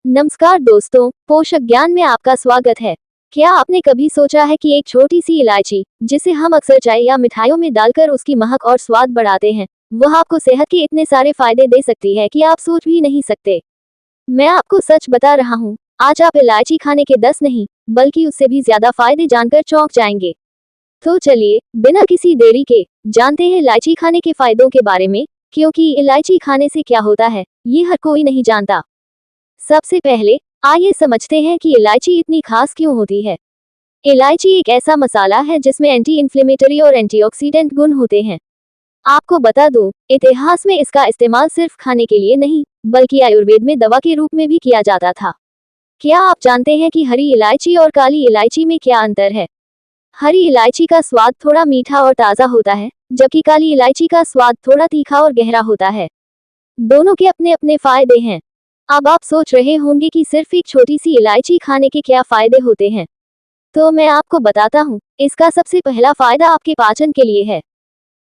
नमस्कार दोस्तों, पोषक ज्ञान में आपका स्वागत है। क्या आपने कभी सोचा है कि एक छोटी सी इलायची, जिसे हम अक्सर चाय या मिठाइयों में डालकर उसकी महक और स्वाद बढ़ाते हैं, वह आपको सेहत के इतने सारे फायदे दे सकती है कि आप सोच भी नहीं सकते। मैं आपको सच बता रहा हूँ, आज आप इलायची खाने के 10 नहीं, बल्कि उससे भी ज्यादा फायदे जानकर चौंक जाएंगे। तो चलिए, बिना किसी देरी के जानते हैं इलायची खाने के फायदों के बारे में, क्योंकि इलायची खाने से क्या होता है, ये हर कोई नहीं जानता। सबसे पहले आइए समझते हैं कि इलायची इतनी खास क्यों होती है। इलायची एक ऐसा मसाला है जिसमें एंटी इन्फ्लेमेटरी और एंटीऑक्सीडेंट गुण होते हैं। आपको बता दूं, इतिहास में इसका इस्तेमाल सिर्फ खाने के लिए नहीं, बल्कि आयुर्वेद में दवा के रूप में भी किया जाता था। क्या आप जानते हैं कि हरी इलायची और काली इलायची में क्या अंतर है? हरी इलायची का स्वाद थोड़ा मीठा और ताज़ा होता है, जबकि काली इलायची का स्वाद थोड़ा तीखा और गहरा होता है। दोनों के अपने अपने फायदे हैं। अब आप सोच रहे होंगे कि सिर्फ एक छोटी सी इलायची खाने के क्या फायदे होते हैं। तो मैं आपको बताता हूँ। इसका सबसे पहला फायदा आपके पाचन के लिए है।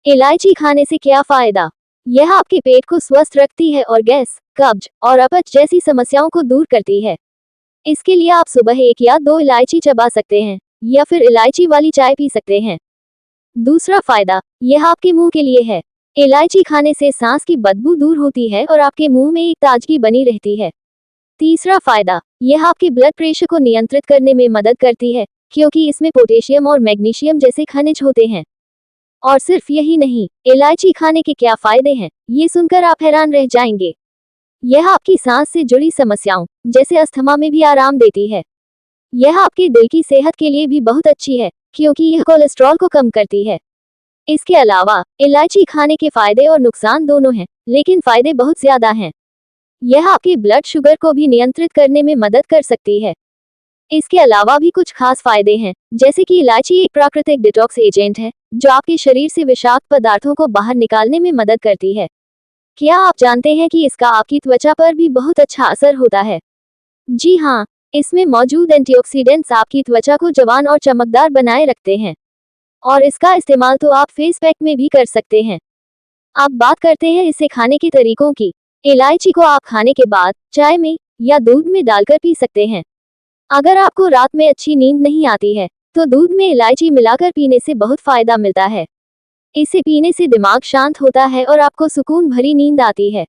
इलायची खाने से क्या फायदा? यह आपके पेट को स्वस्थ रखती है और गैस, कब्ज और अपच जैसी समस्याओं को दूर करती है। इसके लिए आप सुबह 1 या 2 इलायची चबा सकते हैं, या फिर इलायची वाली चाय पी सकते हैं। दूसरा फायदा, यह आपके मुंह के लिए है। इलायची खाने से सांस की बदबू दूर होती है और आपके मुंह में एक ताजगी बनी रहती है। तीसरा फायदा, यह आपके ब्लड प्रेशर को नियंत्रित करने में मदद करती है, क्योंकि इसमें पोटेशियम और मैग्नीशियम जैसे खनिज होते हैं। और सिर्फ यही नहीं, इलायची खाने के क्या फायदे हैं, ये सुनकर आप हैरान रह जाएंगे। यह आपकी सांस से जुड़ी समस्याओं, जैसे अस्थमा में भी आराम देती है। यह आपके दिल की सेहत के लिए भी बहुत अच्छी है, क्योंकि यह कोलेस्ट्रॉल को कम करती है। इसके अलावा इलायची खाने के फायदे और नुकसान दोनों हैं, लेकिन फायदे बहुत ज्यादा हैं। यह आपके ब्लड शुगर को भी नियंत्रित करने में मदद कर सकती है। इसके अलावा भी कुछ खास फायदे हैं, जैसे कि इलायची एक प्राकृतिक डिटॉक्स एजेंट है, जो आपके शरीर से विषाक्त पदार्थों को बाहर निकालने में मदद करती है। क्या आप जानते हैं कि इसका आपकी त्वचा पर भी बहुत अच्छा असर होता है? जी हाँ, इसमें मौजूद एंटीऑक्सीडेंट्स आपकी त्वचा को जवान और चमकदार बनाए रखते हैं। और इसका इस्तेमाल तो आप फेस पैक में भी कर सकते हैं। अब बात करते हैं इसे खाने के तरीकों की। इलायची को आप खाने के बाद चाय में या दूध में डालकर पी सकते हैं। अगर आपको रात में अच्छी नींद नहीं आती है, तो दूध में इलायची मिलाकर पीने से बहुत फायदा मिलता है। इसे पीने से दिमाग शांत होता है और आपको सुकून भरी नींद आती है।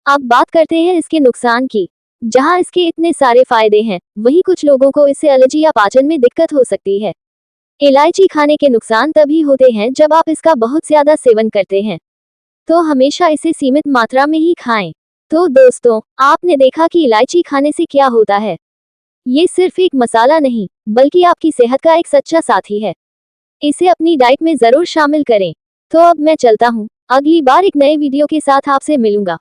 अब बात करते हैं इसके नुकसान की। जहां इसके इतने सारे फायदे हैं, वहीं कुछ लोगों को इससे एलर्जी या पाचन में दिक्कत हो सकती है। इलायची खाने के नुकसान तभी होते हैं जब आप इसका बहुत ज्यादा सेवन करते हैं। तो हमेशा इसे सीमित मात्रा में ही खाएं। तो दोस्तों, आपने देखा कि इलायची खाने से क्या होता है। ये सिर्फ एक मसाला नहीं, बल्कि आपकी सेहत का एक सच्चा साथी है। इसे अपनी डाइट में जरूर शामिल करें। तो अब मैं चलता हूँ, अगली बार एक नए वीडियो के साथ आपसे मिलूंगा।